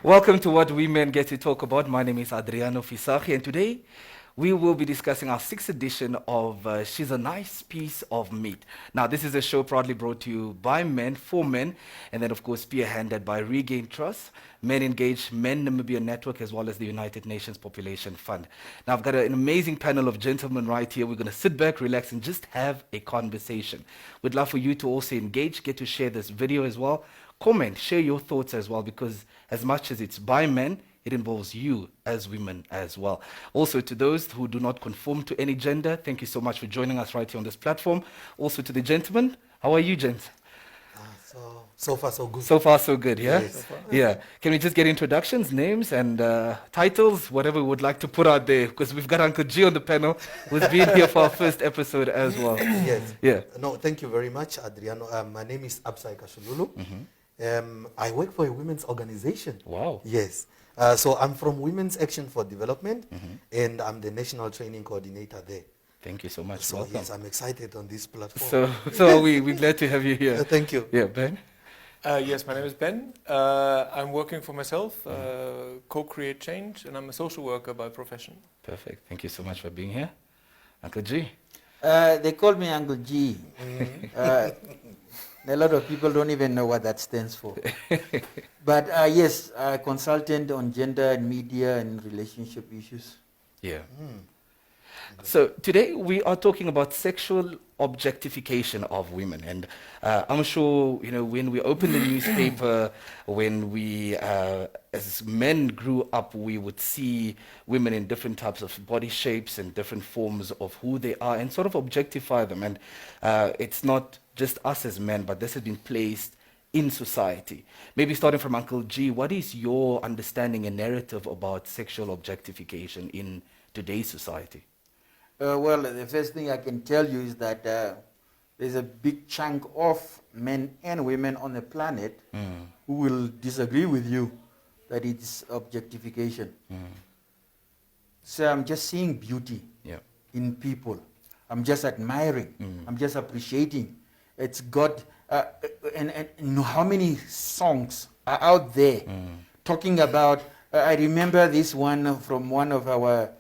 Welcome to What Women Get to Talk About. My name is Adriano Fisachi, and today we will be discussing our sixth edition of She's a Nice Piece of Meat. Now, this is a show proudly brought to you by men, for men, and then, of course, spearheaded by Regain Trust, Men Engage, Men Namibia Network, as well as the United Nations Population Fund. Now, I've got an amazing panel of gentlemen right here. We're going to sit back, relax, and just have a conversation. We'd love for you to also engage, get to share this video as well. Comment, share your thoughts as well, because as much as it's by men, it involves you as women as well. Also, to those who do not conform to any gender, thank you so much for joining us right here on this platform. Also to the gentlemen, how are you, gents? So far, so good. So far, so good, yeah? Yes. Yeah. Can we just get introductions, names, and titles, whatever we would like to put out there? Because we've got Uncle G on the panel, who's been here for our first episode as well. Yes. Yeah. No, thank you very much, Adriano. My name is Absai Kashululu. I work for a women's organization. Wow. Yes. So I'm from Women's Action for Development, and I'm the National Training Coordinator there. Thank you so much. So Welcome. yes, I'm excited on this platform. So we're glad to have you here. Thank you. Yeah, Ben? Yes, my name is Ben. I'm working for myself, co-create change, and I'm a social worker by profession. Perfect. Thank you so much for being here. Uncle G? They call me Uncle G. A lot of people don't even know what that stands for. But yes, a consultant on gender and media and relationship issues. Yeah. So today we are talking about sexual objectification of women, and I'm sure when we open the newspaper, when we as men grew up, we would see women in different types of body shapes and different forms of who they are, and sort of objectify them. And it's not just us as men, but this has been placed in society. Maybe starting from Uncle G, what is your understanding and narrative about sexual objectification in today's society? Well, the first thing I can tell you is that there's a big chunk of men and women on the planet who will disagree with you that it's objectification. So I'm just seeing beauty in people. I'm just admiring. I'm just appreciating. It's got, and how many songs are out there talking about, I remember this one from one of our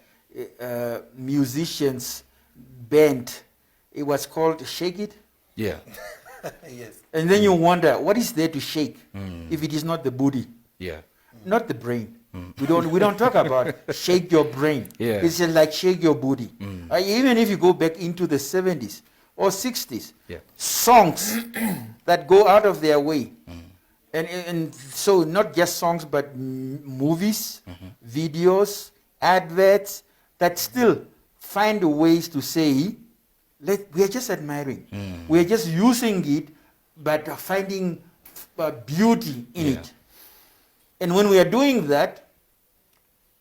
musicians band. It was called Shake It. Yeah. Yes. And then you wonder, what is there to shake if it is not the booty? Yeah. Not the brain. We don't talk about shake your brain. Yeah. It's just like shake your booty. Even if you go back into the 70s or 60s, songs that go out of their way. And so not just songs, but movies, videos, adverts, that still find ways to say, we are just admiring. We are just using it, but finding beauty in it. And when we are doing that,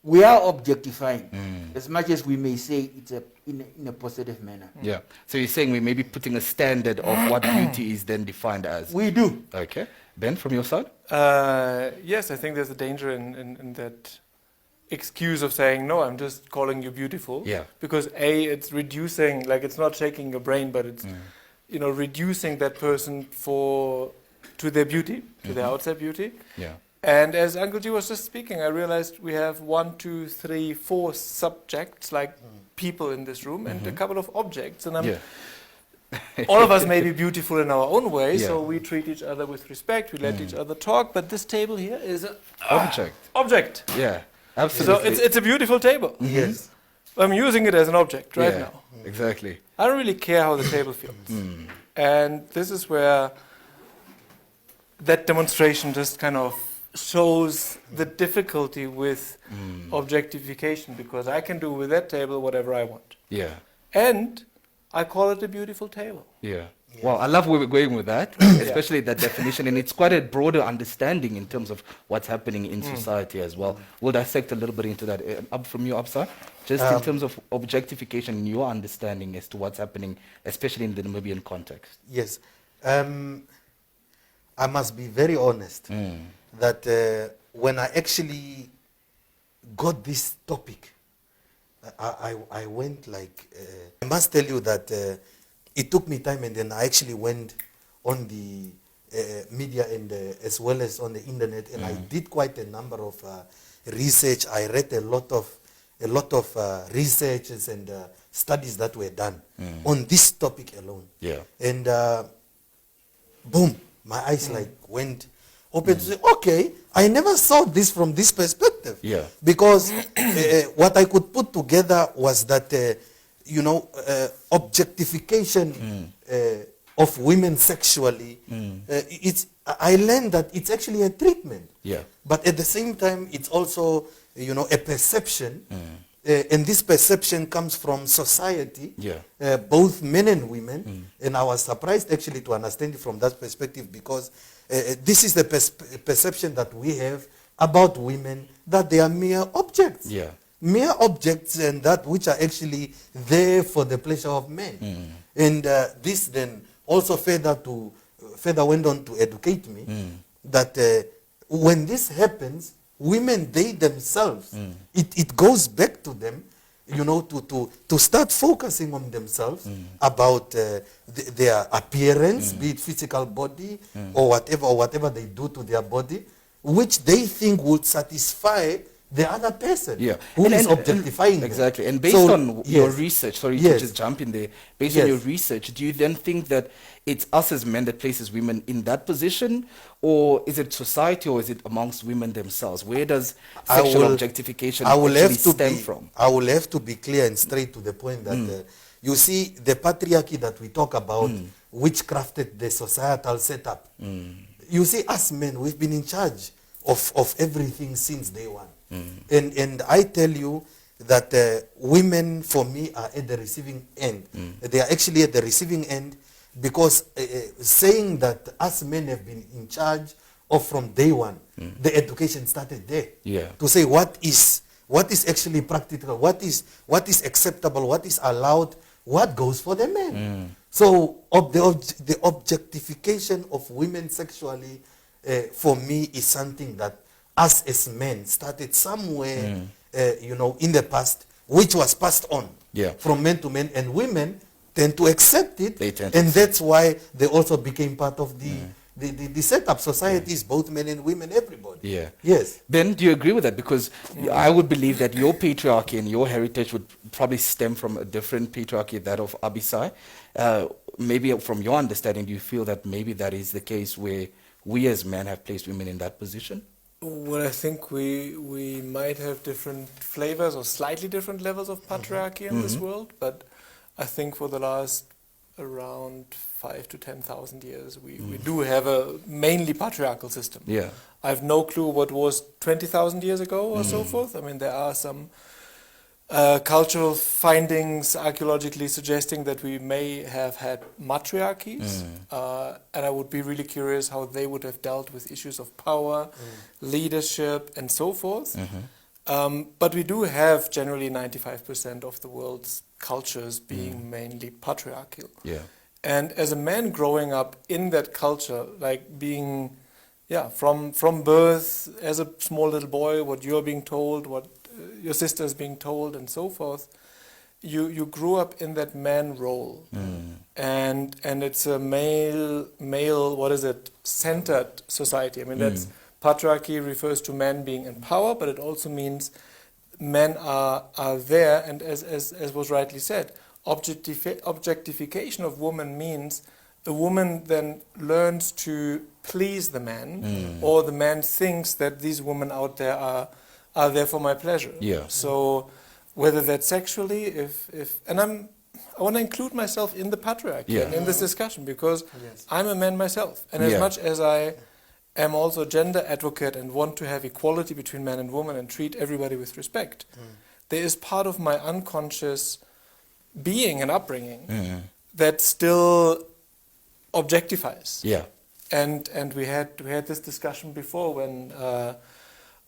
we are objectifying, as much as we may say it's in a positive manner. Yeah. So you're saying we may be putting a standard of what beauty is then defined as. We do. Okay. Ben, from your side? Yes, I think there's a danger in that excuse of saying, no, I'm just calling you beautiful. Yeah. Because it's reducing, like it's not shaking your brain, but it's, reducing that person to their beauty, to their outside beauty. Yeah. And as Uncle G was just speaking, I realized we have 1, 2, 3, 4 subjects, like people in this room, and a couple of objects. And all of us may be beautiful in our own way, so we treat each other with respect, we let each other talk, but this table here is an object. Yeah, absolutely. So it's a beautiful table. Yes. I'm using it as an object right now. Exactly. I don't really care how the table feels. And this is where that demonstration just kind of shows the difficulty with objectification, because I can do with that table whatever I want. Yeah. And I call it a beautiful table. Yeah. Well, I love where we're going with that, especially that definition, and it's quite a broader understanding in terms of what's happening in society as well. We'll dissect a little bit into that. Up from you, Absa, just in terms of objectification and your understanding as to what's happening, especially in the Namibian context. Yes. I must be very honest that when I actually got this topic, I went like, I must tell you that it took me time, and then I actually went on the media and as well as on the internet, and I did quite a number of research. I read a lot of researches and studies that were done on this topic alone. Yeah. And boom, my eyes like went open to say, okay, I never saw this from this perspective. Yeah. Because what I could put together was that, objectification of women sexually, I learned that it's actually a treatment. Yeah. But at the same time, it's also, a perception. And this perception comes from society, both men and women. And I was surprised actually to understand it from that perspective, because this is the perception that we have about women, that they are mere objects. Yeah. Mere objects, and that which are actually there for the pleasure of men. And this then also further went on to educate me that when this happens, women, they themselves, it goes back to them, to start focusing on themselves about their appearance, be it physical body or whatever they do to their body, which they think would satisfy the other person who is objectifying them. Exactly. And based on your research, sorry to just jump in there, based on your research, do you then think that it's us as men that places women in that position, or is it society, or is it amongst women themselves? Where does sexual objectification actually stem from? I will have to be clear and straight to the point that you see, the patriarchy that we talk about, which crafted the societal setup. You see, us men, we've been in charge of everything since day one. And I tell you that women, for me, are at the receiving end. They are actually at the receiving end, because saying that us men have been in charge of from day one, the education started there. To say what is actually practical, what is acceptable, what is allowed, what goes for the men. So the objectification of women sexually, for me, is something that us as men started somewhere, in the past, which was passed on from men to men, and women tend to accept it, and that's why they also became part of the setup. Societies, both men and women, everybody. Yes. Ben, do you agree with that? Because I would believe that your patriarchy and your heritage would probably stem from a different patriarchy, that of Abisai. Maybe from your understanding, do you feel that maybe that is the case where we as men have placed women in that position? Well, I think we might have different flavors or slightly different levels of patriarchy in this world, but I think for the last around 5,000 to 10,000 years, we do have a mainly patriarchal system. I have no clue what was 20,000 years ago or so forth. I mean, there are some cultural findings archaeologically suggesting that we may have had matriarchies, and I would be really curious how they would have dealt with issues of power, leadership, and so forth. But we do have generally 95% of the world's cultures being mainly patriarchal. And as a man growing up in that culture, like being, from birth, as a small little boy, what you're being told, what your sister is being told, and so forth, you grew up in that man role, and it's a male centered society. I mean, that's patriarchy refers to men being in power, but it also means men are there, and as was rightly said, objectification of woman means a woman then learns to please the man, or the man thinks that these women out there are there for my pleasure. So whether that's sexually, and I want to include myself in the patriarchy and in this discussion, because I'm a man myself, and as much as I am also a gender advocate and want to have equality between men and women and treat everybody with respect, there is part of my unconscious being and upbringing that still objectifies. And we had this discussion before when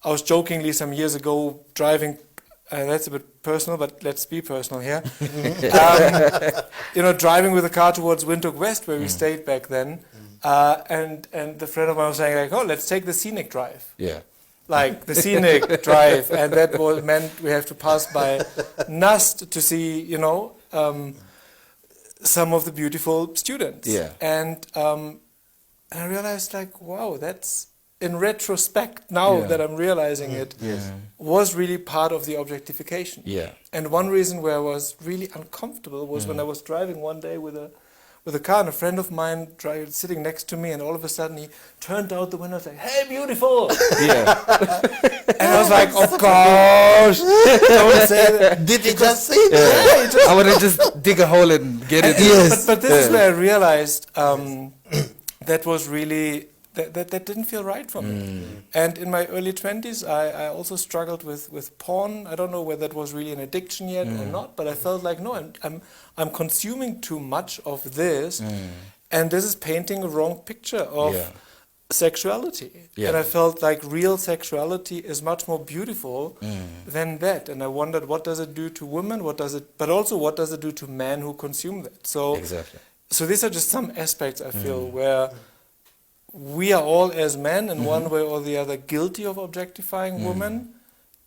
I was jokingly some years ago driving, that's a bit personal, but let's be personal here. Driving with a car towards Windhoek West, where we stayed back then, and the friend of mine was saying, like, oh, let's take the scenic drive. Like the scenic drive, and that meant we have to pass by Nust to see, some of the beautiful students. And I realized, like, wow, that's, in retrospect, now Yeah. that I'm realizing it, was really part of the objectification. Yeah. And one reason where I was really uncomfortable was when I was driving one day with a car, and a friend of mine sitting next to me, and all of a sudden he turned out the window and said, "Hey, beautiful!" Yeah. And I was like, "Oh gosh, don't say that." Did he just say that? Yeah, he just- I want to just dig a hole and get it. But this is where I realized that was really that didn't feel right for me. And in my early 20s, I also struggled with porn. I don't know whether that was really an addiction yet or not, but I felt like, no, I'm consuming too much of this, and this is painting a wrong picture of sexuality. Yeah. And I felt like real sexuality is much more beautiful than that. And I wondered, what does it do to women? But also what does it do to men who consume that? So, Exactly. so these are just some aspects, I feel, where we are all, as men, in one way or the other, guilty of objectifying women,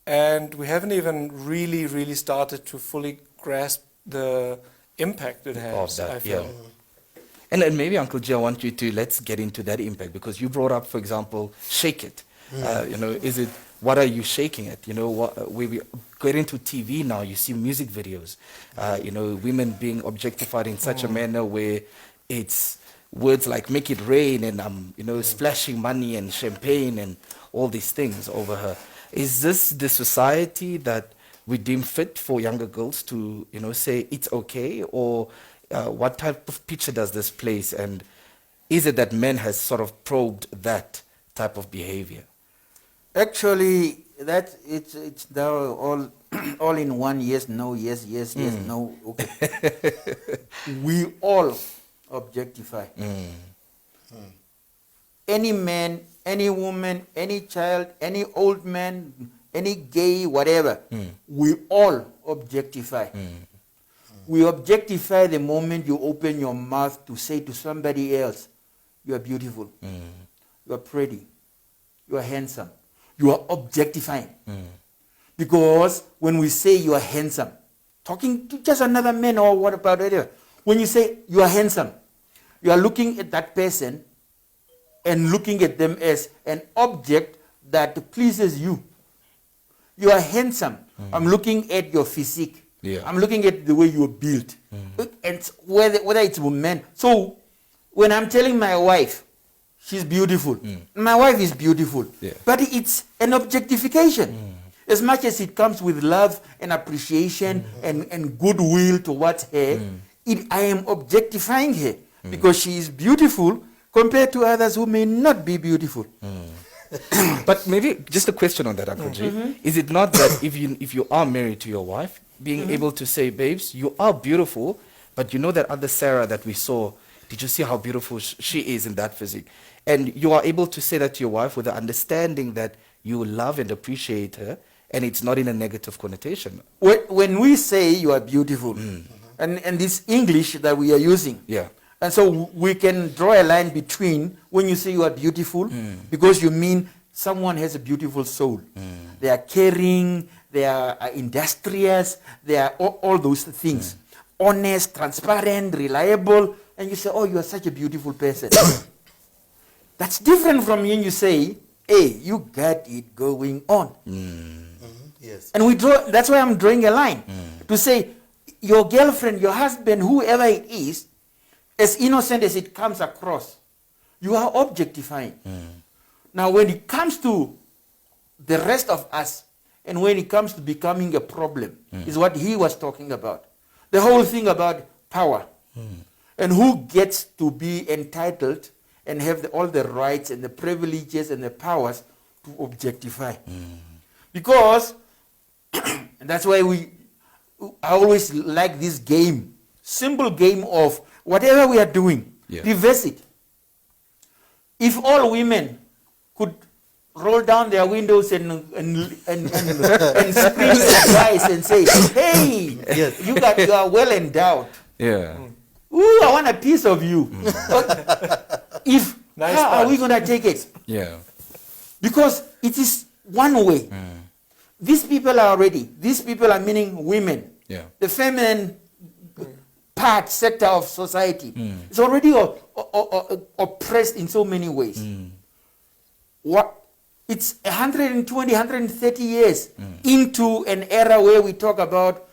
and we haven't even really started to fully grasp the impact it has, Of that, I feel. yeah. And maybe, Uncle G, I want you to, let's get into that impact, because you brought up, for example, shake it. Is it, what are you shaking it? We get into TV now, you see music videos, women being objectified in such a manner where it's words like "make it rain" and splashing money and champagne and all these things over her. Is this the society that we deem fit for younger girls to say it's okay, or what type of picture does this place, and is it that men has sort of probed that type of behavior? Actually, that it's now all in one. Yes, no, yes, no. Okay. We all objectify. Any man, any woman, any child, any old man, any gay, whatever, we all objectify. We objectify the moment you open your mouth to say to somebody else, "You are beautiful, you are pretty, you are handsome." You are objectifying. Because when we say you are handsome, talking to just another man or what about it, when you say you are handsome, you are looking at that person and looking at them as an object that pleases you. You are handsome. I'm looking at your physique. Yeah. I'm looking at the way you are built. And whether it's a man. So when I'm telling my wife, she's beautiful, my wife is beautiful, but it's an objectification. As much as it comes with love and appreciation and goodwill towards her, I am objectifying her because she is beautiful compared to others who may not be beautiful. But maybe just a question on that, Uncle G. Is it not that if you are married to your wife, being able to say, "Babes, you are beautiful, but you know that other Sarah that we saw, did you see how beautiful she is in that physique?" And you are able to say that to your wife with the understanding that you love and appreciate her, and it's not in a negative connotation. When we say you are beautiful, and this English that we are using, and so we can draw a line between when you say you are beautiful, because you mean someone has a beautiful soul. They are caring, they are industrious, they are all those things. Honest, transparent, reliable, and you say, "Oh, you are such a beautiful person." That's different from when you say, "Hey, you got it going on." Yes. And that's why I'm drawing a line to say, your girlfriend, your husband, whoever it is, as innocent as it comes across, you are objectifying. Now, when it comes to the rest of us, and when it comes to becoming a problem, is what he was talking about. The whole thing about power. And who gets to be entitled and have all the rights and the privileges and the powers to objectify. Because, and that's why I always like this game, simple game of whatever we are doing, reverse it. If all women could roll down their windows and scream advice and say, "Hey, you are well endowed. Ooh, I want a piece of you." How are we going to take it? Because it is one way. These people are meaning women. The feminine sector of society. It's already oppressed in so many ways. It's 120, 130 years into an era where we talk about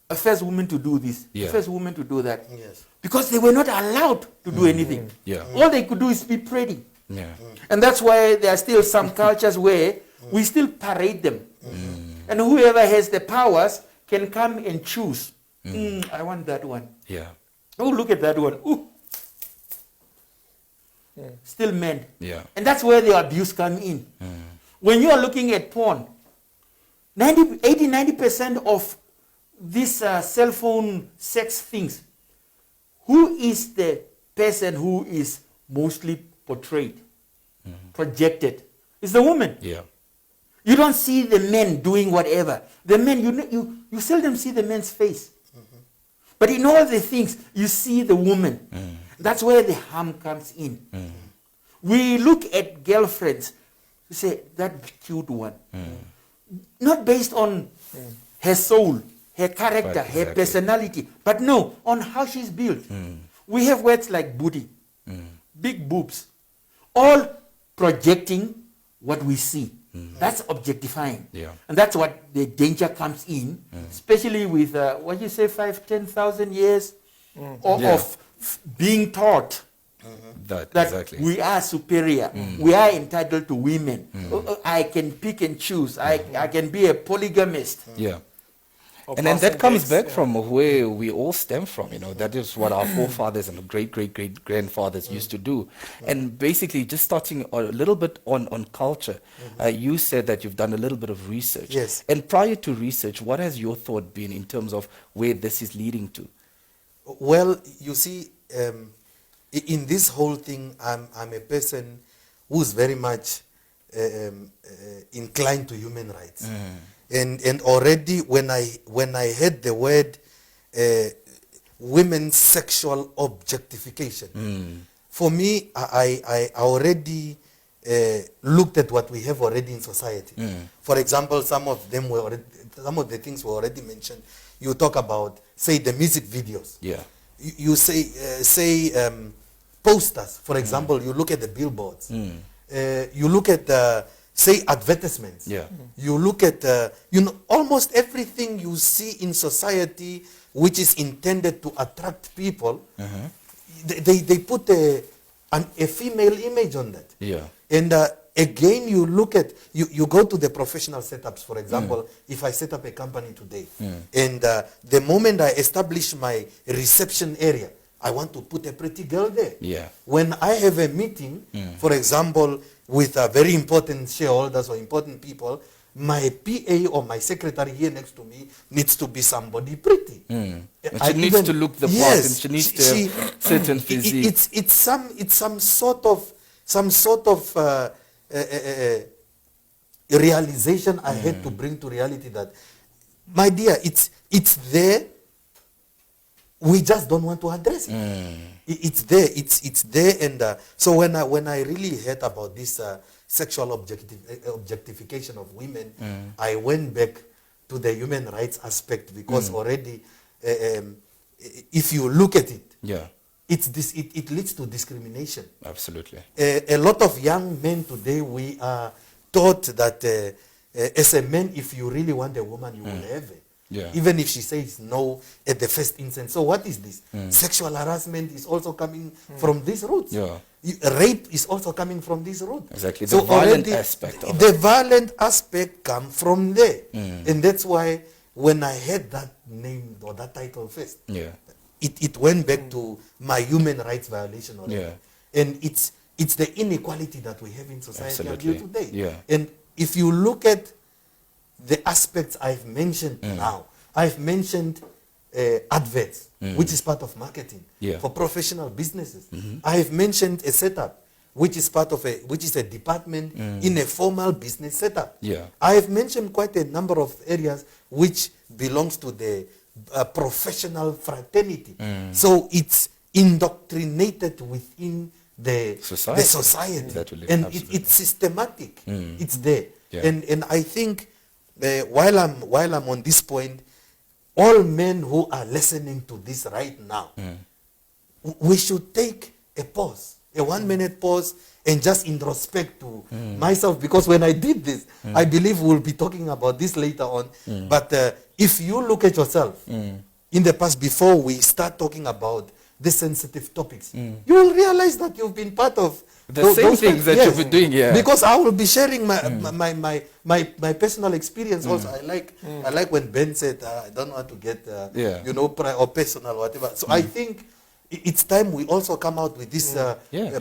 a first woman to do this, a first woman to do that. Yes. Because they were not allowed to do anything. Yeah. All they could do is be pretty. Yeah. And that's why there are still some cultures where we still parade them. And whoever has the powers can come and choose. I want that one. Yeah. Oh, look at that one. Ooh. Still men. Yeah. And that's where the abuse come in. When you are looking at porn, 80-90% of these cell phone sex things, who is the person who is mostly portrayed, projected? It's the woman. Yeah. You don't see the men doing whatever. The men, you seldom see the man's face. But in all the things, you see the woman. That's where the harm comes in. We look at girlfriends, we say, that cute one. Not based on her soul, her character, her personality, but no, on how she's built. We have words like booty, big boobs, all projecting what we see. That's objectifying. Yeah. And that's what the danger comes in, especially with, what you say, 5,000-10,000 years of being taught that exactly. we are superior. We are entitled to women. I can pick and choose. I can be a polygamist. Yeah. Or And then that passing comes dates, back yeah. from where we all stem from, that is what our forefathers and great-great-great-grandfathers used to do. And basically, just starting a little bit on culture, you said that you've done a little bit of research. Yes. And prior to research, what has your thought been in terms of where this is leading to? Well, you see, in this whole thing, I'm a person who's very much inclined to human rights. And already when I heard the word women's sexual objectification, for me, I already looked at what we have already in society. For example, some of the things were already mentioned. You talk about, say, the music videos. Yeah. You say posters. For example, you look at the billboards. You look at say advertisements. Yeah. You look at almost everything you see in society which is intended to attract people. They put a female image on that. Yeah. And again, you look at you go to the professional setups. For example, if I set up a company today, and the moment I establish my reception area, I want to put a pretty girl there. Yeah. When I have a meeting, for example, with very important shareholders or important people, my PA or my secretary here next to me needs to be somebody pretty. And she needs to look the part, and she needs to have certain physique. It's some sort of realization I had to bring to reality that, my dear, it's there. We just don't want to address it. It's there. It's there. And so when I really heard about this sexual objectification of women, I went back to the human rights aspect, because already, if you look at it, it leads to discrimination. Absolutely. A lot of young men today, we are taught that as a man, if you really want a woman, you will have her. Yeah. Even if she says no at the first instance. So what is this? Sexual harassment is also coming from these roots. Yeah. Rape is also coming from this root. Exactly. So The violent already aspect of the violent aspect come from there. And that's why when I heard that name or that title first, it went back to my human rights violation already. And it's the inequality that we have in society until today. And if you look at the aspects I've mentioned now, I've mentioned adverts, which is part of marketing for professional businesses. I have mentioned a setup, which is a department in a formal business setup. I have mentioned quite a number of areas which belongs to the professional fraternity. So it's indoctrinated within the society. And it's systematic. It's there. And I think while I'm on this point, all men who are listening to this right now, we should take a pause, a 1 minute pause, and just introspect to myself, because when I did this, I believe we'll be talking about this later on. But if you look at yourself in the past, before we start talking about the sensitive topics, you will realize that you've been part of the same things that you've been doing here. Because I will be sharing my personal experience also. I like when Ben said, I don't want to get or personal or whatever. So I think it's time we also come out with this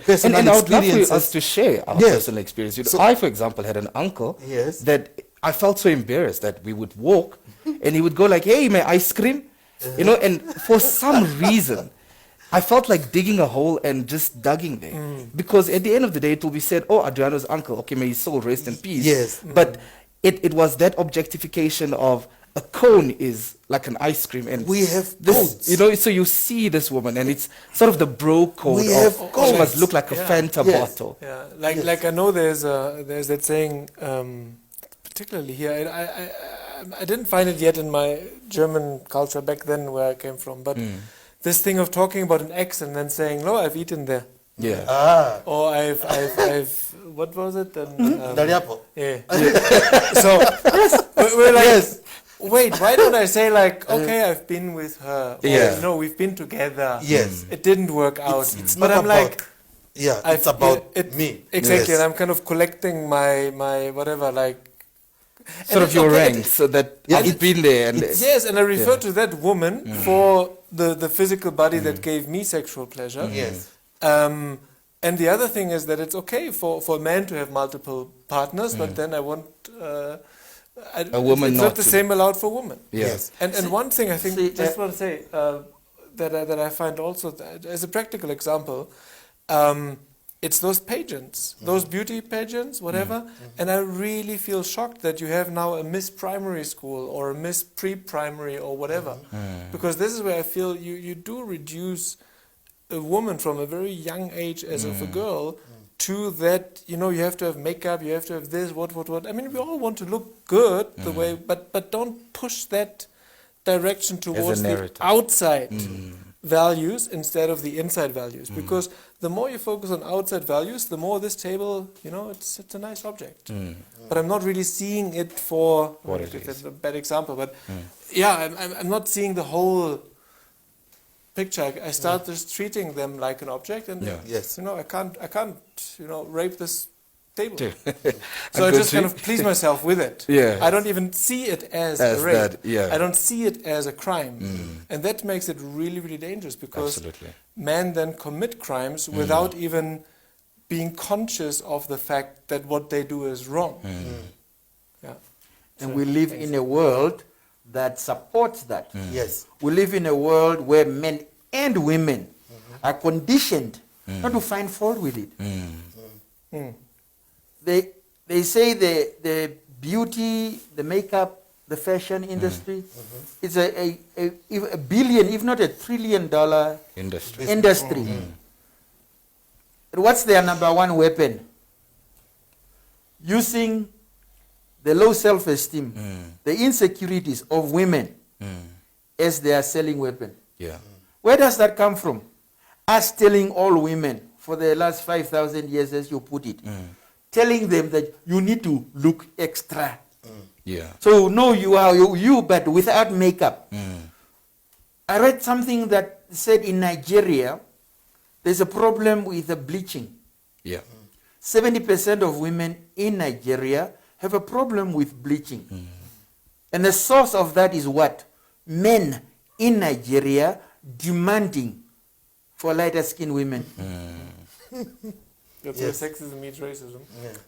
personal and I would love experiences. for us to share our personal experience. You know, So- I, for example, had an uncle that I felt so embarrassed that we would walk and he would go like, hey, may I ice cream? You know, and for some reason, I felt like digging a hole and just digging there. Because at the end of the day, it will be said, oh, Adriano's uncle, okay, may his soul rest in peace. Yes. But it was that objectification of a cone is like an ice cream. And We have this, codes. you know, so you see this woman and it's sort of the bro code We of, have she codes. must look like a Fanta Yes. bottle. Yeah, like I know there's that saying, particularly here. I didn't find it yet in my German culture back then where I came from, but this thing of talking about an ex and then saying, "No, I've eaten there," Yeah. or I've what was it? Daliapo. Yeah. So we're like, wait, why don't I say like, okay, I've been with her. Or, Yeah. no, we've been together. Yes. It didn't work out. It's but not I'm about, like, it's about me. Exactly, Yes. and I'm kind of collecting my whatever, like. Sort and of it's your okay, ranks, so that Yeah, I've been there. And Yes, and I refer to that woman for the physical body that gave me sexual pleasure. Yes. And the other thing is that it's okay for a man to have multiple partners, but then I want A woman It's not not the to. same allowed for women. Yes. And one thing I think see, just want to say that I find also that as a practical example, it's those pageants, those beauty pageants, whatever. And I really feel shocked that you have now a Miss Primary School or a Miss Pre-Primary or whatever, because this is where I feel you do reduce a woman from a very young age as of a girl to that, you know, you have to have makeup, you have to have this, what. I mean, we all want to look good the way, but don't push that direction towards the narrative. outside values instead of the inside values. Because the more you focus on outside values, the more this table, you know, it's a nice object. But I'm not really seeing it for What it that's is. a bad example, but yeah, I'm not seeing the whole picture. I start just treating them like an object, and Yes. you know, I can't, you know, rape this table. Too. So I I'm just going kind to- of please myself with it. Yeah. I don't even see it as As a rape. that, yeah. I don't see it as a crime, and that makes it really, really dangerous because Absolutely. men then commit crimes without even being conscious of the fact that what they do is wrong. Yeah. And So, we live thanks. in a world that supports that. Yes. We live in a world where men and women are conditioned not to find fault with it. They say the beauty, the makeup, the fashion industry is a billion, if not $1 trillion Industry. industry. And what's their number one weapon? Using the low self-esteem, the insecurities of women as their selling weapon. Yeah. Where does that come from? Us telling all women for the last 5,000 years, as you put it, telling them that you need to look extra. Yeah. So no, you are you, but without makeup. I read something that said in Nigeria, there's a problem with the bleaching. Yeah. 70% of women in Nigeria have a problem with bleaching. And the source of that is what? Men in Nigeria demanding for lighter skinned women. That's Yes. where sexism meets racism.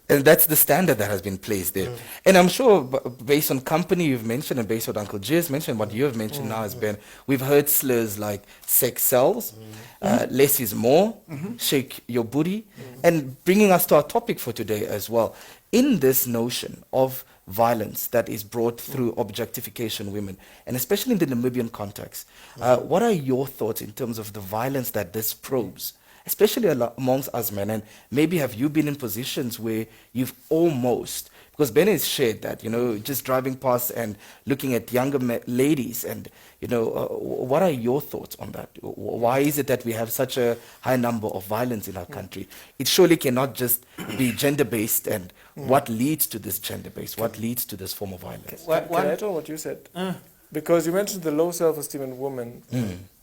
And that's the standard that has been placed there. And I'm sure based on company you've mentioned and based on Uncle Jizz mentioned, what you have mentioned now has been, we've heard slurs like sex sells, less is more, shake your booty, and bringing us to our topic for today as well. In this notion of violence that is brought through objectification women, and especially in the Namibian context, what are your thoughts in terms of the violence that this probes especially amongst us men? And maybe have you been in positions where you've almost, because Ben has shared that, just driving past and looking at younger ladies, and, what are your thoughts on that? Why is it that we have such a high number of violence in our country? It surely cannot just be gender-based, and what leads to this gender-based? What leads to this form of violence? Can I add on what you said? Because you mentioned the low self-esteem in women,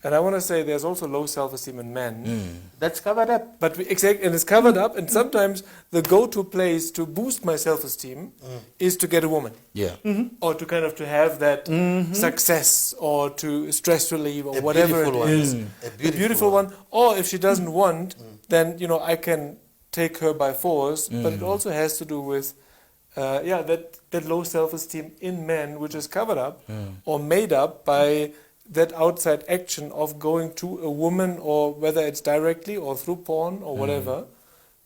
and I want to say there's also low self-esteem in men. That's covered up. But exactly, and it's covered up, and sometimes the go-to place to boost my self-esteem is to get a woman. Yeah. Or to kind of to have that success, or to stress relief, or whatever it is. A beautiful one. Or if she doesn't want, then, I can take her by force, but it also has to do with that low self-esteem in men, which is covered up or made up by that outside action of going to a woman, or whether it's directly or through porn or whatever.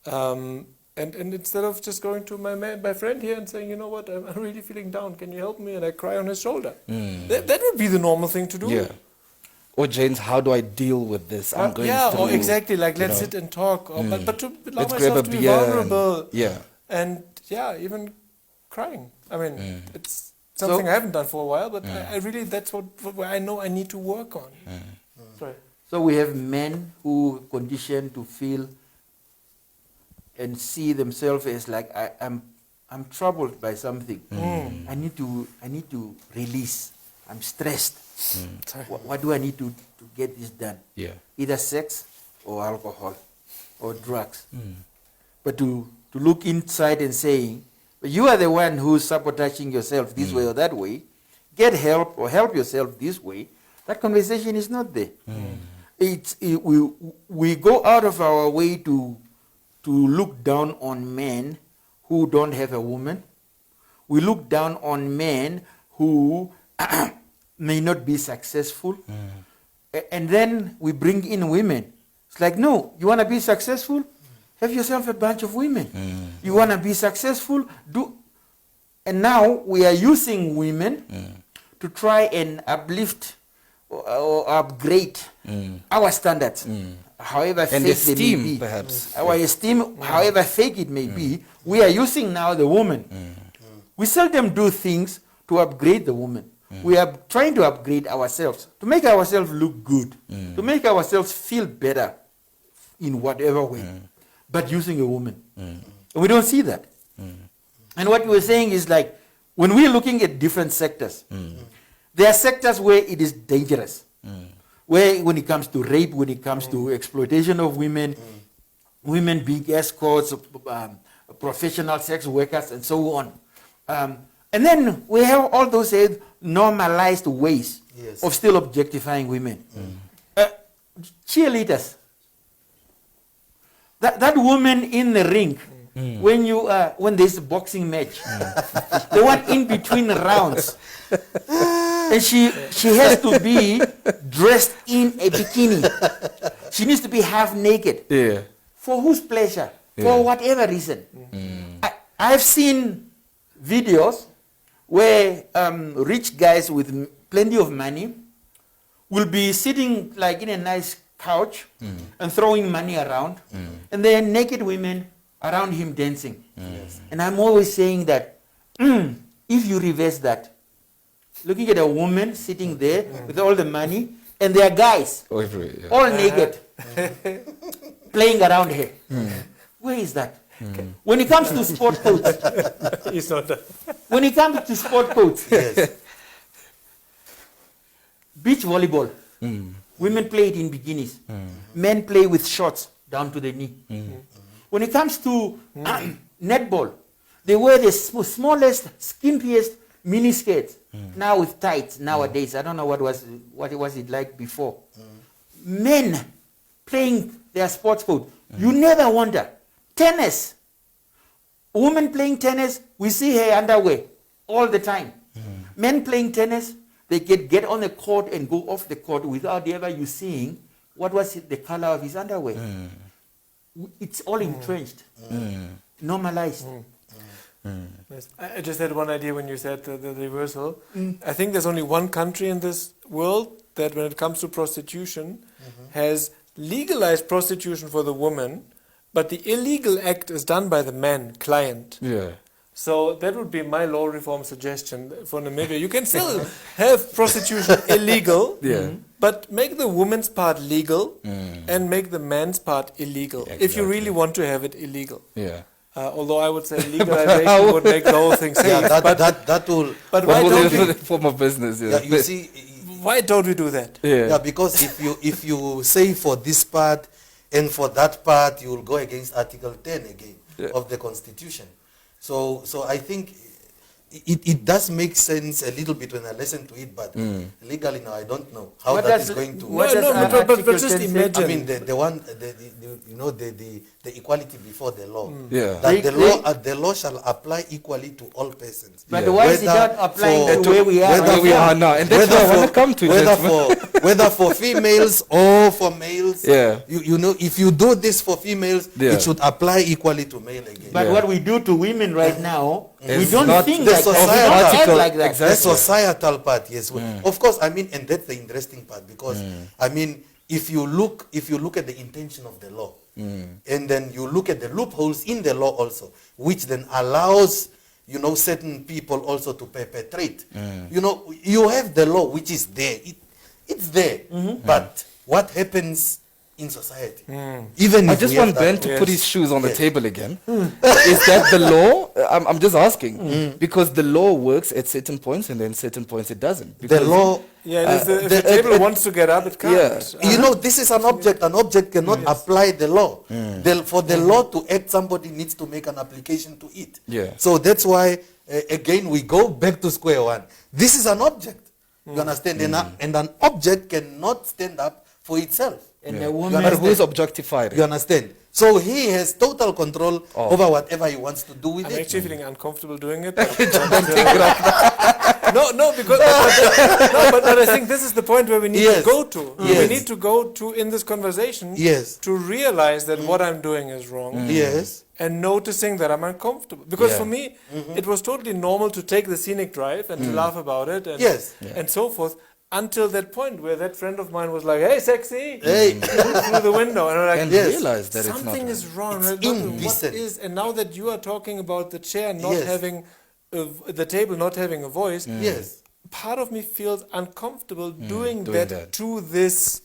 And instead of just going to my friend here and saying, you know what, I'm really feeling down, can you help me? And I cry on his shoulder. That would be the normal thing to do. Yeah. Or James, how do I deal with this? I'm going through, or exactly, like let's sit and talk. Or, but to allow let's grab myself a to be beer vulnerable. And Even crying. I mean, it's something I haven't done for a while, but I really, that's what I know I need to work on. Sorry. So we have men who conditioned to feel and see themselves as like, I'm troubled by something. I need to release. I'm stressed. What do I need to get this done? Yeah. Either sex or alcohol or drugs. But to look inside and saying, you are the one who's sabotaging yourself this way or that way, get help or help yourself this way, that conversation is not there. We go out of our way to look down on men who don't have a woman. We look down on men who may not be successful. And then we bring in women. It's like, no, you want to be successful? Have yourself a bunch of women. You want to be successful? Do. And now we are using women to try and uplift or upgrade our standards, however and fake they may esteem, be. perhaps. Our esteem, however fake it may be, we are using now the woman. We seldom do things to upgrade the woman. We are trying to upgrade ourselves, to make ourselves look good, to make ourselves feel better in whatever way, but using a woman. And we don't see that. And what we're saying is like, when we're looking at different sectors, there are sectors where it is dangerous. Where when it comes to rape, when it comes to exploitation of women, women being escorts, professional sex workers, and so on. And then we have all those normalized ways of still objectifying women. Cheerleaders. That woman in the ring, when there's a boxing match, the one in between rounds, and she has to be dressed in a bikini. She needs to be half naked. Yeah. For whose pleasure? For whatever reason. I've seen videos where rich guys with plenty of money will be sitting like in a nice couch and throwing money around, and there are naked women around him dancing. And I'm always saying that if you reverse that, looking at a woman sitting there with all the money, and there are guys all naked playing around her. Where is that? When it comes to sport coats, It's not that. when it comes to sport coats, beach volleyball, women play it in bikinis. Men play with shorts down to the knee. When it comes to netball, they wear the smallest, skimpiest mini skirts. Now with tights nowadays. I don't know what it was like before. Men playing their sports coat. You never wonder. Tennis. A woman playing tennis, we see her underwear all the time. Men playing tennis, they get on the court and go off the court without ever you seeing what was the color of his underwear. It's all entrenched, normalized. Yes. I just had one idea when you said the reversal. I think there's only one country in this world that when it comes to prostitution has legalize prostitution for the woman, but the illegal act is done by the man, client. Yeah. So that would be my law reform suggestion for Namibia. You can still have prostitution illegal, but make the woman's part legal and make the man's part illegal. If you really want to have it illegal. Yeah. Although I would say legalization would make the whole thing safe. Yeah, that will. But why don't we? Form of business. Yeah, you see. Why don't we do that? Yeah, because if you say for this part and for that part, you will go against Article 10 again of the Constitution. So I think it does make sense a little bit when I listen to it, but legally now I don't know how What that does is going to. But just imagine. I mean the one the equality before the law. Yeah. That the law shall apply equally to all persons. But why is it not applying to where we are? Where we are now, and that's what I want to come to. Whether for females or for males, you know, if you do this for females, it should apply equally to male again. But what we do to women right now, we It's don't not think the like that. We don't societal- act like that. The societal part, yes. Of course, I mean, and that's the interesting part because I mean, if you look at the intention of the law, and then you look at the loopholes in the law also, which then allows, you know, certain people also to perpetrate. You know, you have the law which is there. It's there. But what happens in society? Even I if just we have want that Ben law. to put his shoes on the table again. Is that the law? I'm just asking. Because the law works at certain points and then certain points it doesn't. The Because law. If the table wants to get up, it can't. You know, this is an object. An object cannot apply the law. For the law to act, somebody needs to make an application to it. Yeah. So that's why, again, we go back to square one. This is an object. You understand? And an object cannot stand up for itself. And Yeah. the But woman, who is objectified? You understand? So he has total control over whatever he wants to do with I'm it. actually feeling uncomfortable doing it. But But I think this is the point where we need to go to. Yes. We need to go to in this conversation to realize that what I'm doing is wrong. Yes. And noticing that I'm uncomfortable. Because for me, it was totally normal to take the scenic drive and to laugh about it and, and so forth. Until that point where that friend of mine was like, "Hey, sexy!" Hey. through the window, and I'm like, and realize that something it's is wrong. It's Like, indecent. what is? And now that you are talking about the chair not Yes. having, the table not having a voice, Yes. part of me feels uncomfortable doing Doing that to this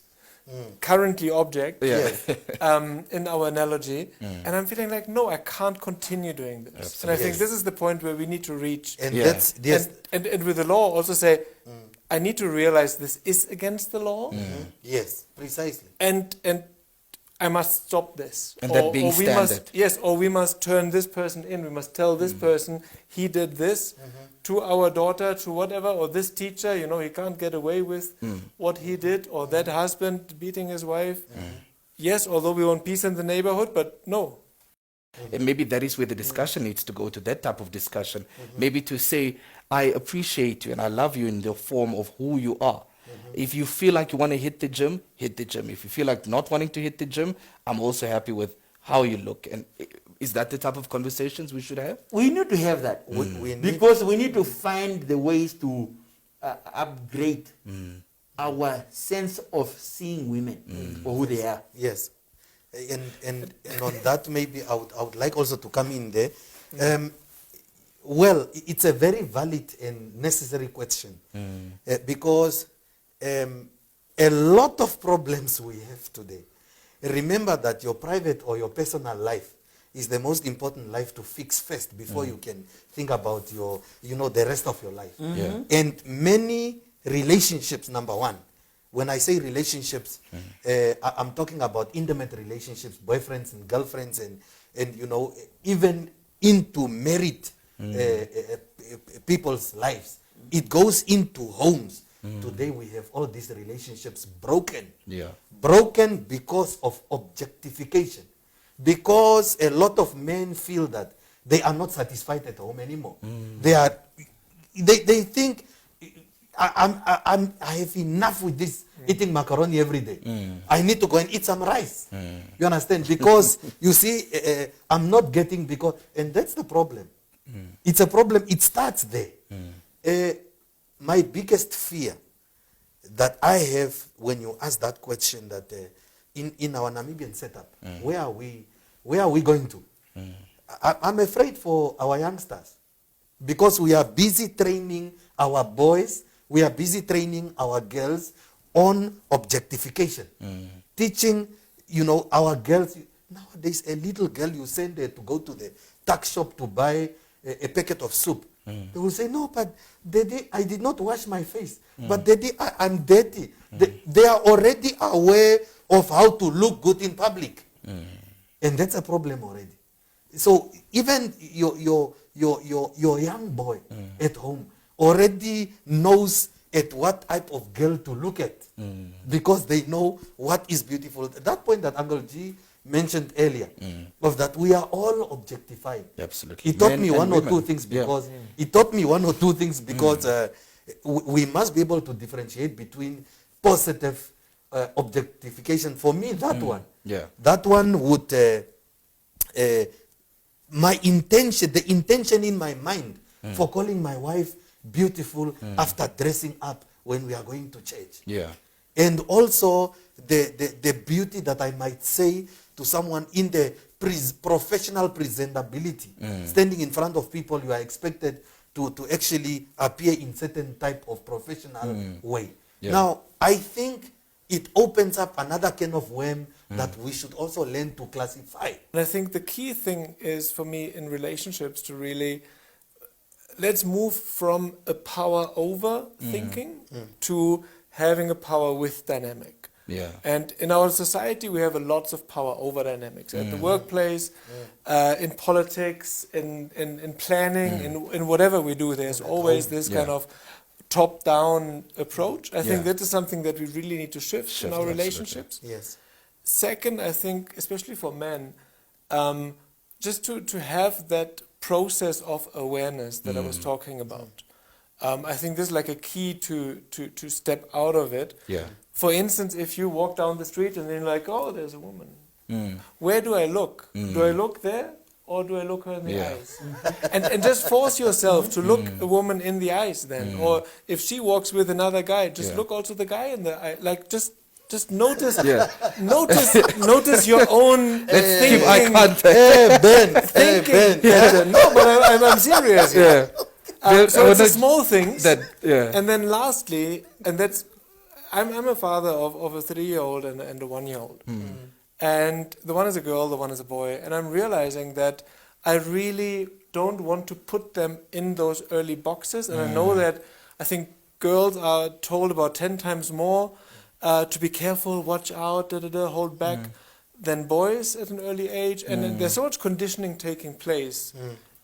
currently object. In our analogy, and I'm feeling like, no, I can't continue doing this. And I think this is the point where we need to reach. And that's yes. And with the law, also say, I need to realize this is against the law, Yes, precisely. and I must stop this. And that being we must, standard. or we must turn this person in. We must tell this person he did this to our daughter, to whatever, or this teacher. You know, he can't get away with what he did, or that husband beating his wife. Yes, although we want peace in the neighborhood, but no. And maybe that is where the discussion needs to go to, that type of discussion. Maybe to say, I appreciate you and I love you in the form of who you are. If you feel like you want to hit the gym, hit the gym. If you feel like not wanting to hit the gym, I'm also happy with how you look. And is that the type of conversations we should have? we need to have that. Because we need to find the ways to upgrade our sense of seeing women for who they are. Yes. And on that, maybe I would like also to come in there. Well, it's a very valid and necessary question because a lot of problems we have today. Remember that your private or your personal life is the most important life to fix first before you can think about your, the rest of your life. And many relationships, number one, when I say relationships, I'm talking about intimate relationships, boyfriends and girlfriends, and even into married people's lives. It goes into homes. Today we have all these relationships broken. Broken because of objectification. Because a lot of men feel that they are not satisfied at home anymore. They think, I have enough with this eating macaroni every day. I need to go and eat some rice. You understand? Because you see, I'm not getting and that's the problem. It's a problem. It starts there. My biggest fear that I have when you ask that question that in our Namibian setup, where are we going to? I'm afraid for our youngsters, because we are busy training our boys, we are busy training our girls on objectification, teaching, our girls. Nowadays, a little girl, you send her to go to the tuck shop to buy a packet of soup. They will say, no, but Daddy, I did not wash my face. But Daddy, I'm dirty. They are already aware of how to look good in public. And that's a problem already. So even your young boy at home already knows at what type of girl to look at, because they know what is beautiful. That point that Uncle G mentioned earlier, of that we are all objectified. Absolutely. He taught Men me and one or women. two things because we must be able to differentiate between positive objectification. For me, that one would the intention in my mind for calling my wife beautiful after dressing up when we are going to church. Yeah. And also the beauty that I might say to someone in the professional presentability. Standing in front of people, you are expected to actually appear in certain type of professional way. Yeah. Now, I think it opens up another can of worm that we should also learn to classify. And I think the key thing is, for me, in relationships, to really, let's move from a power over thinking to having a power with dynamic. Yeah. And in our society, we have lots of power over dynamics. At the workplace, in politics, in planning, in whatever we do, there's always this kind of top-down approach. I think that is something that we really need to shift in our relationships. Yes. Second, I think, especially for men, just to have that process of awareness that I was talking about. I think this is like a key to step out of it. Yeah. For instance, if you walk down the street and then you're like, oh, there's a woman. Where do I look? Do I look there, or do I look her in the eyes? And just force yourself to look a woman in the eyes then. Or if she walks with another guy, just look also the guy in the eye. Like, just notice, notice your own thinking. Keep eye contact. Ben. No, but I'm serious. Yeah. So it's the small things. Yeah. And then lastly, and that's, I'm a father of a 3-year-old and a 1-year-old. And the one is a girl, the one is a boy. And I'm realizing that I really don't want to put them in those early boxes. And I know that I think girls are told about 10 times more to be careful, watch out, hold back, than boys at an early age. And then there's so much conditioning taking place.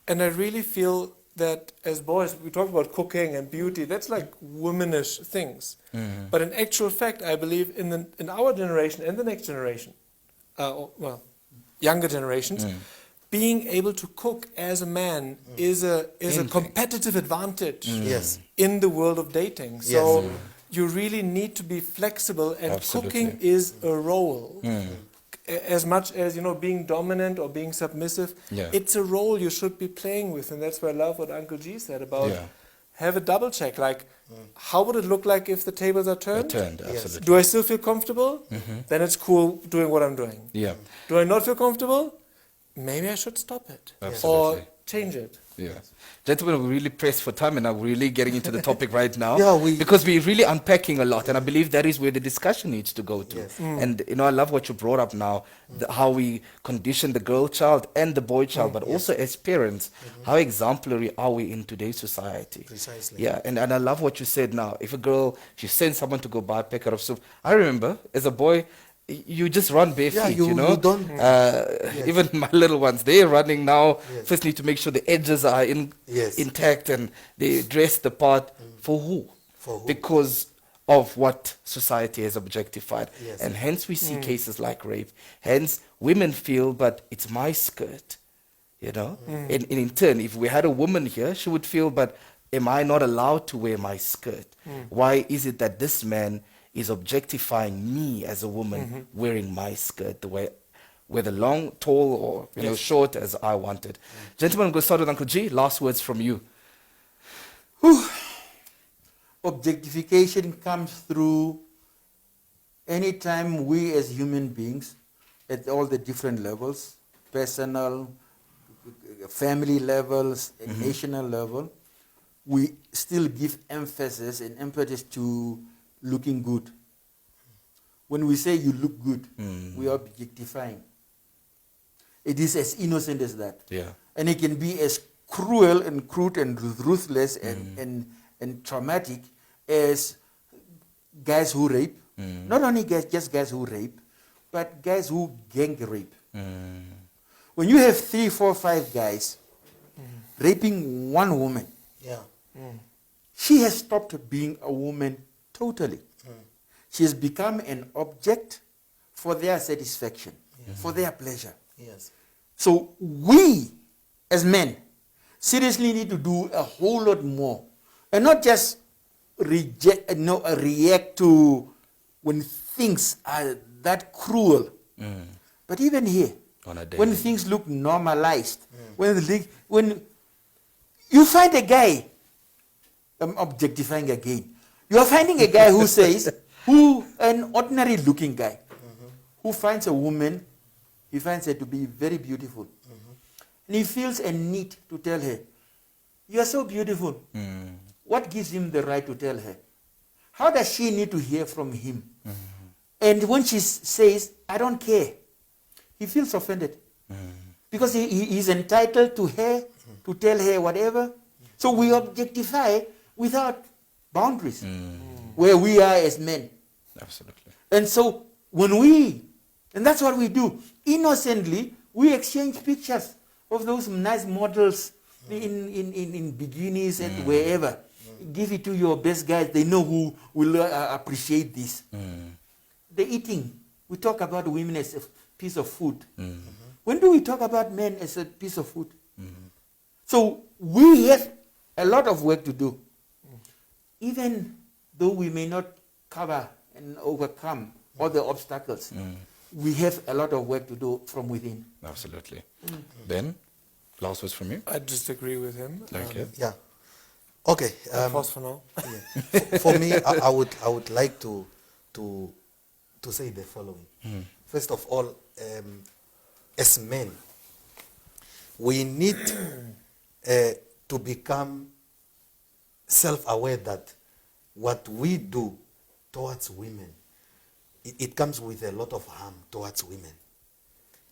And I really feel that as boys, we talk about cooking and beauty, that's like womanish things. But in actual fact, I believe in our generation and the next generation, younger generations, being able to cook as a man is a competitive advantage in the world of dating. So you really need to be flexible, and cooking is a role. As much as, being dominant or being submissive, it's a role you should be playing with. And that's why I love what Uncle G said about have a double check. Like, how would it look like if the tables are turned? Absolutely. Do I still feel comfortable? Then it's cool doing what I'm doing. Yeah. Do I not feel comfortable? Maybe I should stop it. Absolutely. Or change it. Yeah. Gentlemen, we're really pressed for time, and I'm really getting into the topic right now. Because we're really unpacking a lot, and I believe that is where the discussion needs to go to. And, I love what you brought up now, how we condition the girl child and the boy child, but also as parents, how exemplary are we in today's society? Precisely. Yeah, and I love what you said now. If a girl, she sends someone to go buy a packet of soup. I remember, as a boy, you just run bare feet, you don't. Even my little ones, they're running now. First need to make sure the edges are intact and they dress the part. For who? Because of what society has objectified. And hence we see cases like rape. Hence women feel, but it's my skirt, And in turn, if we had a woman here, she would feel, but am I not allowed to wear my skirt? Why is it that this man is objectifying me as a woman wearing my skirt, the way, whether long, tall, or short, as I wanted? Gentlemen, I'm going to start with Uncle G. Last words from you. Objectification comes through anytime we as human beings, at all the different levels, personal, family levels, national level, we still give emphasis and impetus to looking good. When we say you look good, we are objectifying. It is as innocent as that. Yeah. And it can be as cruel and crude and ruthless and traumatic as guys who rape. Not only guys, just guys who rape, but guys who gang rape. When you have 3, 4, 5 guys raping one woman, Yeah. she has stopped being a woman totally. She has become an object for their satisfaction, for their pleasure. Yes. So we, as men, seriously need to do a whole lot more, and not just react to when things are that cruel, but even here, On a when daily. things look normalized, when you find a guy, I'm objectifying again. You are finding a guy who says, an ordinary looking guy, who finds a woman, he finds her to be very beautiful. And he feels a need to tell her, you are so beautiful. What gives him the right to tell her? How does she need to hear from him? And when she says, I don't care, he feels offended. Because he is entitled to her, to tell her whatever. So we objectify without boundaries, where we are as men. Absolutely. And so and that's what we do. Innocently, we exchange pictures of those nice models in bikinis and wherever. Give it to your best guys. They know who will appreciate this. The eating. We talk about women as a piece of food. When do we talk about men as a piece of food? So we have a lot of work to do. Even though we may not cover and overcome all the obstacles, we have a lot of work to do from within. Absolutely. Ben, last words from you. I just agree with him. Thank you. Yeah. Okay. Pause for now. For me, I would like to say the following. First of all, as men, we need to become self-aware that what we do towards women, it comes with a lot of harm towards women.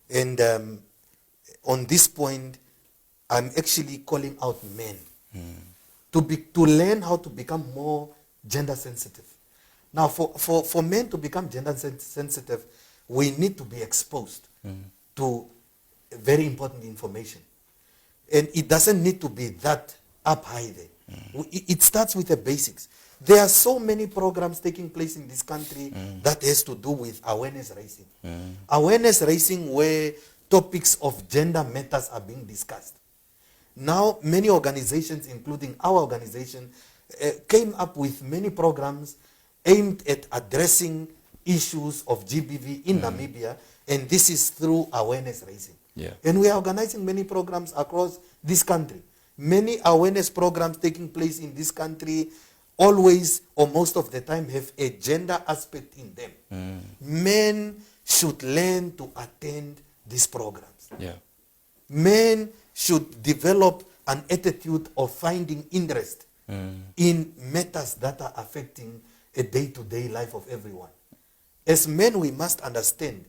And on this point, I'm actually calling out men to learn how to become more gender sensitive. Now, for men to become gender sensitive, we need to be exposed to very important information. And it doesn't need to be that up high there. It starts with the basics. There are so many programs taking place in this country that has to do with awareness raising. Awareness raising where topics of gender matters are being discussed. Now, many organizations, including our organization, came up with many programs aimed at addressing issues of GBV in Namibia, and this is through awareness raising. Yeah. And we are organizing many programs across this country. Many awareness programs taking place in this country always or most of the time have a gender aspect in them. Men should learn to attend these programs. Yeah. Men should develop an attitude of finding interest in matters that are affecting a day-to-day life of everyone. As men, we must understand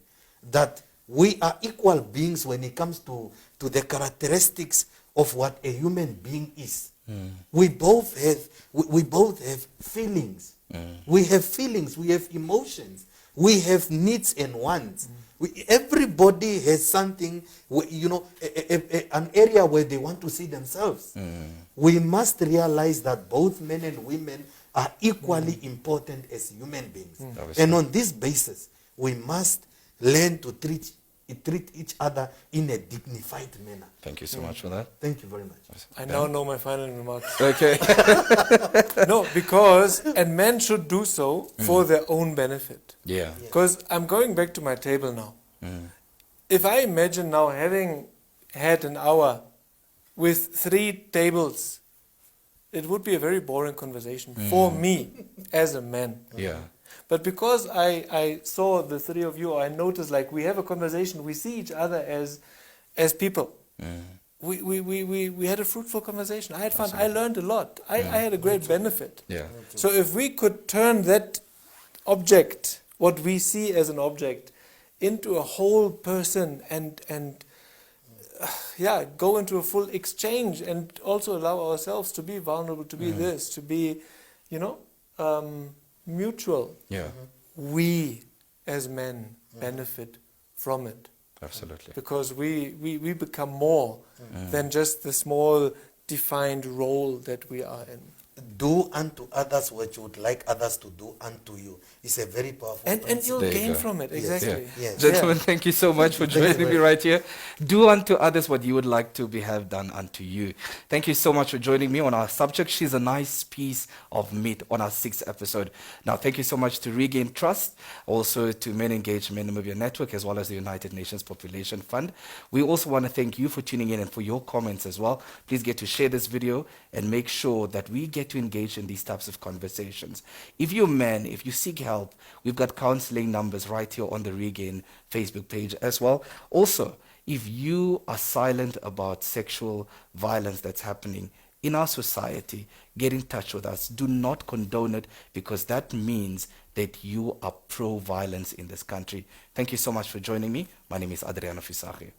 that we are equal beings when it comes to the characteristics of what a human being is. We both have feelings. We have feelings, we have emotions, we have needs and wants. Everybody has something, an area where they want to see themselves. We must realize that both men and women are equally important as human beings. And on this basis, we must learn to treat each other in a dignified manner. Thank you so much for that. Thank you very much. I now know my final remarks. Okay. No, and men should do so for their own benefit. Yeah. Because I'm going back to my table now. If I imagine now having had an hour with 3 tables, it would be a very boring conversation for me as a man. Yeah. But because I saw the three of you, I noticed like we have a conversation, we see each other as people. We had a fruitful conversation. I had fun. I learned a lot. I had a great benefit. Yeah. So if we could turn that object, what we see as an object, into a whole person and go into a full exchange and also allow ourselves to be vulnerable, to be this, to be, mutual. Yeah. We as men benefit from it. Absolutely. Because we become more than just the small defined role that we are in. Do unto others what you would like others to do unto you. It's a very powerful And principle. you'll There you gain go. from it, Yes. exactly. Yeah. Yes. Gentlemen, thank you so much for joining me right here. Do unto others what you would like to have done unto you. Thank you so much for joining me on our subject. She's a nice piece of meat on our 6th episode. Now, thank you so much to Regain Trust, also to Men Engage Men Namibia Network, as well as the United Nations Population Fund. We also want to thank you for tuning in and for your comments as well. Please get to share this video and make sure that we get to engage in these types of conversations. If you're a man, if you seek help, we've got counseling numbers right here on the Regain Facebook page as well. Also, if you are silent about sexual violence that's happening in our society, get in touch with us. Do not condone it, because that means that you are pro-violence in this country. Thank you so much for joining me. My name is Adriano Fisage.